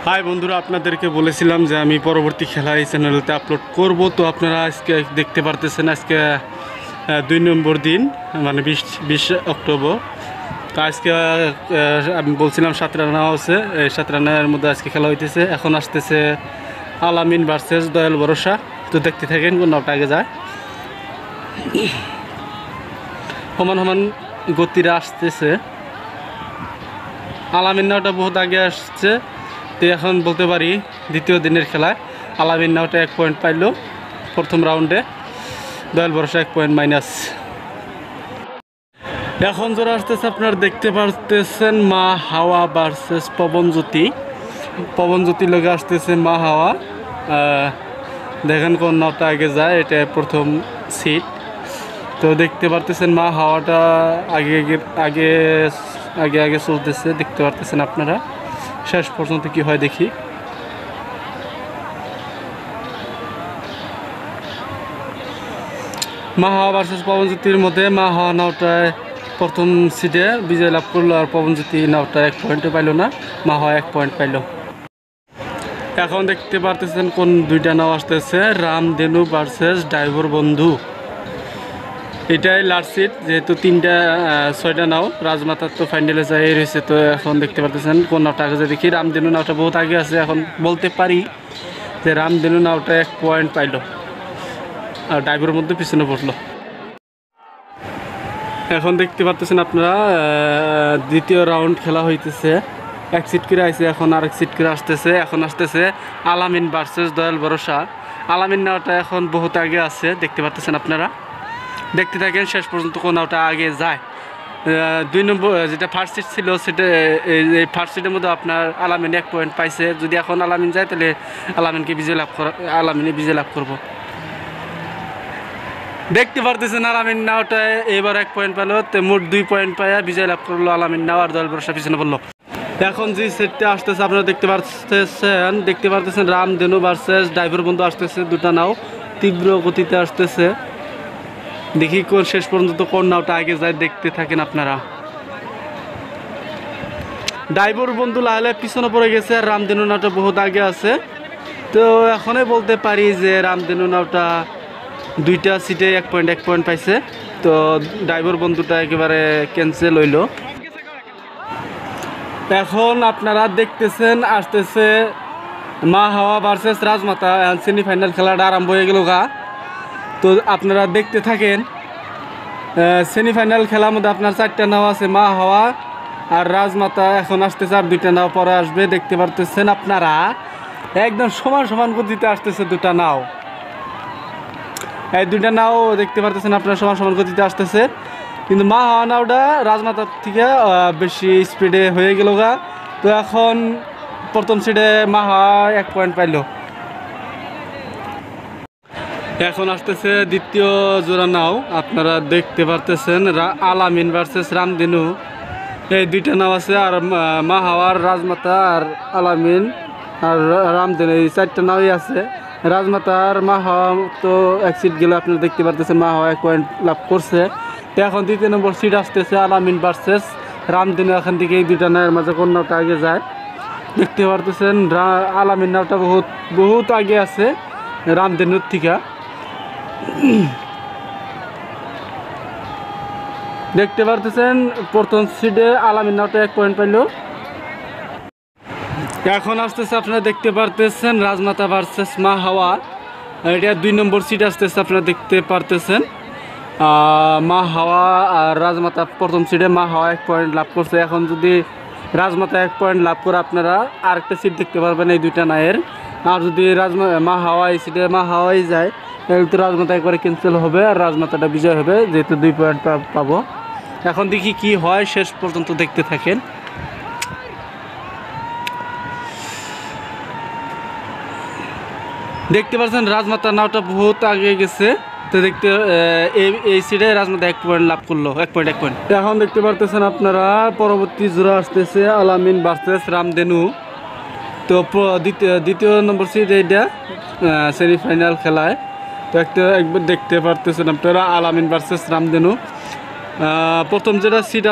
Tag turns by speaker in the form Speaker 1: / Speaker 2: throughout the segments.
Speaker 1: High বন্ধুরা, আপনাদেরকে বলেছিলাম যে আমি পরবর্তী খেলা এই চ্যানেলতে আপলোড করব। তো আপনারা আজকে দেখতে পারতেছেন, আজকে 2 নম্বর দিন, মানে 20 অক্টোবর। তো আজকে আমি বলছিলাম 7 রানা আছে, এই 7 রানের মধ্যে আজকে খেলা হইতেছে। এখন আসতেছে আলামিন ভার্সেস দয়াল ভরসা। তো দেখতে থাকেন কোন নামটা আগে যায়। সমান সমান গতিরা আসতেছে। আলামিন নাওটা বহুত আগে আসছে। তো এখন বলতে পারি দ্বিতীয় দিনের খেলায় আলামিন নাওটা 1 পয়েন্ট পাইল প্রথম রাউন্ডে, দয়াল ভরসা 1 পয়েন্ট মাইনাস। এখন যারা আসতেছে আপনারা দেখতে পারতেছেন মা হাওয়া ভার্সেস পবনজ্যোতি। পবনজ্যোতি লোকে আসতেছে মা হাওয়া। দেখেন কোন নাওটা আগে যায়, এটা প্রথম সিট। তো দেখতে পারতেছেন মা হাওয়াটা আগে আগে আগে আগে চলতেছে, দেখতে পারতেছেন আপনারা। শেষ পর্যন্ত কি হয় দেখি। মা হাওয়া ভার্সেস পবনজ্যোতির মধ্যে মা হাওয়া নাওটায় প্রথম সিটে বিজয় লাভ করলো, আর পবনজ্যোতি নাওটা 1 পয়েন্টও পাইল না, মা হাওয়া 1 পয়েন্ট পাইল। এখন দেখতে পারতেছেন কোন দুইটা নাও আসতেছে, রামধেনু ভার্সেস ড্রাইভার বন্ধু। এটাই লাস্ট সিট, যেহেতু 6টা নাও রাজমাতার তো ফাইনালে যাই রয়েছে। তো এখন দেখতে পাচ্ছেন কোন নাওটা আগে যায় দেখি। রামধেনু নাওটা বহুত আগে আছে, এখন বলতে পারি যে রামধেনু নাওটা 1 পয়েন্ট পাইল, আর ড্রাইভারের মধ্যে পিছনে পড়লো। এখন দেখতে পাচ্ছেন আপনারা দ্বিতীয় রাউন্ড খেলা হইতেছে। 1 সিট করে আইছে, এখন আরেক সিট করে আসতেছে। এখন আসতেছে আলামিন ভার্সেস দয়াল ভরসা। আলামিন নাওটা এখন বহুত আগে আছে, দেখতে পাচ্ছেন আপনারা। দেখতে থাকেন শেষ পর্যন্ত কোন নাওটা আগে যায়। 2 নম্বর যেটা ফার্স্ট সিট ছিল, সেটা এই ফার্স্ট সিটের মধ্যে আপনার আলামিন 1 পয়েন্ট পাইছে। যদি এখন আলামিন যায় তাহলে আলামিনকে আলামিনে বিজয় লাভ করবো। দেখতে পারতেছেন আলামিন নাওটা এবার 1 পয়েন্ট পেল, তো মোট 2 পয়েন্ট পাইয়া বিজয় লাভ করলো আলামিন নাও, আর দয়াল ভরসা পিছনে পড়লো। এখন যে সেটটা আসতেছে আপনারা দেখতে পারতেছেন রামধেনু ভার্সেস ড্রাইভার বন্ধু আসতেছে। দুটা নাও তীব্র গতিতে আসতেছে। দেখি কোন শেষ পর্যন্ত কোন নাওটা আগে যায়, দেখতে থাকেন আপনারা। ড্রাইভার বন্ধু লাহলে পিছনে পড়ে গেছে, আর রামধেনু নাওটা বহুত আগে আছে। তো এখনই বলতে পারি যে রামধেনু নাওটা 2টা সিটে 1 পয়েন্ট পাইছে। তো ড্রাইভার বন্ধুটা একেবারে ক্যান্সেল হইল। এখন আপনারা দেখতেছেন আসতেছে মা হাওয়া ভার্সেস রাজমাতা। সেমিফাইনাল খেলাটা আরম্ভ হয়ে গেল গা। তো আপনারা দেখতে থাকেন। সেমিফাইনাল খেলার মধ্যে আপনার 4টা নাও আছে, মা হাওয়া আর রাজমাতা। এখন আসতেছে আর 2টা নাও পরে আসবে। দেখতে পারতেছেন আপনারা একদম সমান সমান গতিতে আসতেছে 2টা নাও। এই 2টা নাও দেখতে পারতেছেন আপনারা সমান সমান গতিতে আসতেছে, কিন্তু মা হাওয়া নাওটা রাজমাতার থেকে বেশি স্পিডে হয়ে গেল গা। তো এখন প্রথম সিটে মা হাওয়া 1 পয়েন্ট পাইল। এখন আসতেছে দ্বিতীয় জোড়া নাও, আপনারা দেখতে পারতেছেন আলামিন ভার্সেস রামধেনু। এই 2টা নাও আছে, আর মা হাওয়ার রাজমাতা আর আলামিন আর রামধেনু, এই 4টা নাওই আছে। রাজমাতা আর মা হাওয়া তো 1 সিট গেলে আপনারা দেখতে পারতেছেন মা হাওয়া 1 পয়েন্ট লাভ করছে। তো এখন 2 নম্বর সিট আসতেছে আলামিন ভার্সেস রামধেনু। এখান থেকে এই 2টা নাওয়ের মাঝে কোন নাওটা আগে যায়, দেখতে পারতেছেন আলামিন নাওটা বহুত আগে আছে রামধেনুর থেকে। দেখতে পারতেছেন প্রথম সিটে আলামিন নাওটা 1 পয়েন্ট পাইল। এখন আসতেছে আপনারা দেখতে পারতেছেন রাজমাতা ভার্সেস মা হাওয়া। এটা 2 নম্বর সিট আসতেছে, আপনারা দেখতে পারতেছেন মা হাওয়া আর রাজমাতা। প্রথম সিটে মা হাওয়া 1 পয়েন্ট লাভ করছে। এখন যদি রাজমাতা 1 পয়েন্ট লাভ করে আপনারা আরেকটা সিট দেখতে পারবেন এই 2টা নায়ের। আর যদি মা হাওয়া এই সিটে মা হাওয়াই যায় তাহলে তো রাজমাতা একবারে ক্যান্সেল হবে, আর রাজমাতাটা বিজয় হবে, যেহেতু 2 পয়েন্ট পাবো। এখন দেখি কি হয়, শেষ পর্যন্ত দেখতে থাকেন। দেখতে পাচ্ছেন রাজমাতা নাওটা বহুত আগে গেছে। তো দেখতে এই সিটে রাজমাতা 1 পয়েন্ট লাভ করলো, 1 পয়েন্ট। এখন দেখতে পারতেছেন আপনারা পরবর্তী জোড়া আসতেছে আলামিন ভার্সেস রামধেনু। তো দ্বিতীয় নম্বর সিট এইটা সেমিফাইনাল খেলায়। তো একবার দেখতে পারতেছেন আপনারা আলামিন ভার্সেস রামধেনু। প্রথম যেটা সিট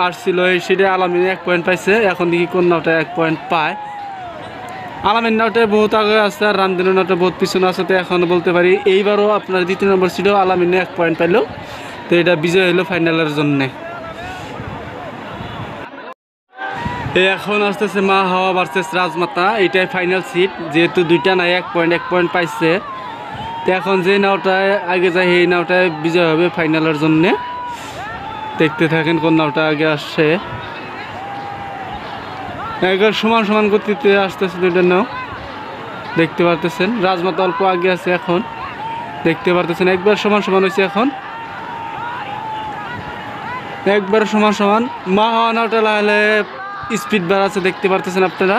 Speaker 1: আসছিল এই সিটে আলামিন 1 পয়েন্ট পাইছে। এখন দেখি কোন নাওটা 1 পয়েন্ট পায়। আলামিন নাওটা বহুত আগে আছে আর রামদিনের নাওটা বহুত পিছনে আছে। তো এখন বলতে পারি এইবারও আপনার দ্বিতীয় নম্বর ছিল আলামিনে 1 পয়েন্ট পাইলো। তো এটা বিজয় হলো ফাইনালের জন্যে। এখন আসতেছে মা হাওয়া ভার্সেস রাজমাতা, এটাই ফাইনাল সিট। যেহেতু দুইটা নাই 1 পয়েন্ট পাইছে, তো এখন যে নাওটায় আগে যায় এই নাওটায় বিজয় হবে ফাইনালের জন্যে। দেখতে থাকেন কোন নাওটা আগে আসছে। একবার সমান সমান গতিতে আসতেছে দুইটার নাও, দেখতে পারতেছেন। রাজমাতা অল্প আগে আছে এখন, দেখতে পারতেছেন একবার সমান সমান হয়েছে। এখন একবার সমান সমান। মা হাওয়া নাওটা লাহলে স্পিড বাড়াচ্ছে, দেখতে পারতেছেন আপনারা।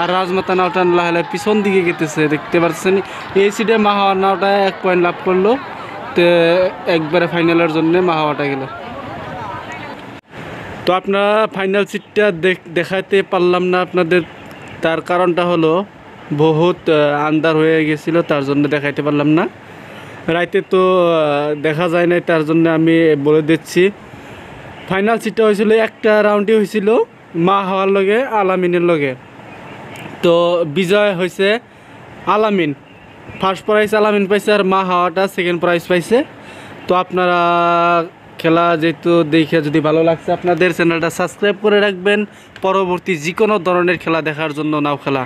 Speaker 1: আর রাজমাতা নাওটা লাহলে পিছন দিকে গেতেছে, দেখতে পারতেছেন। এই সিটে মা হাওয়া নাওটা 1 পয়েন্ট লাভ করলো। তো একবারে ফাইনালের জন্য মা হাওয়াটা গেল। তো আপনারা ফাইনাল সিটটা দেখাতে পারলাম না আপনাদের, তার কারণটা হলো বহুত আন্ধার হয়ে গেছিল, তার জন্য দেখাইতে পারলাম না। রাইতে তো দেখা যায় নাই, তার জন্য আমি বলে দিচ্ছি। ফাইনাল সিটটা হয়েছিল একটা রাউন্ডই হয়েছিল মা হাওয়ার লগে আলামিনের লগে। তো বিজয় হয়েছে আলামিন, ফার্স্ট প্রাইজ আলামিন পাইছে আর মা হাওয়াটা সেকেন্ড প্রাইজ পাইছে। তো আপনারা খেলা যেহেতু দেখে যদি ভালো লাগছে আপনাদের চ্যানেলটা সাবস্ক্রাইব করে রাখবেন পরবর্তী যে কোনো ধরনের খেলা দেখার জন্য। নাও খেলা।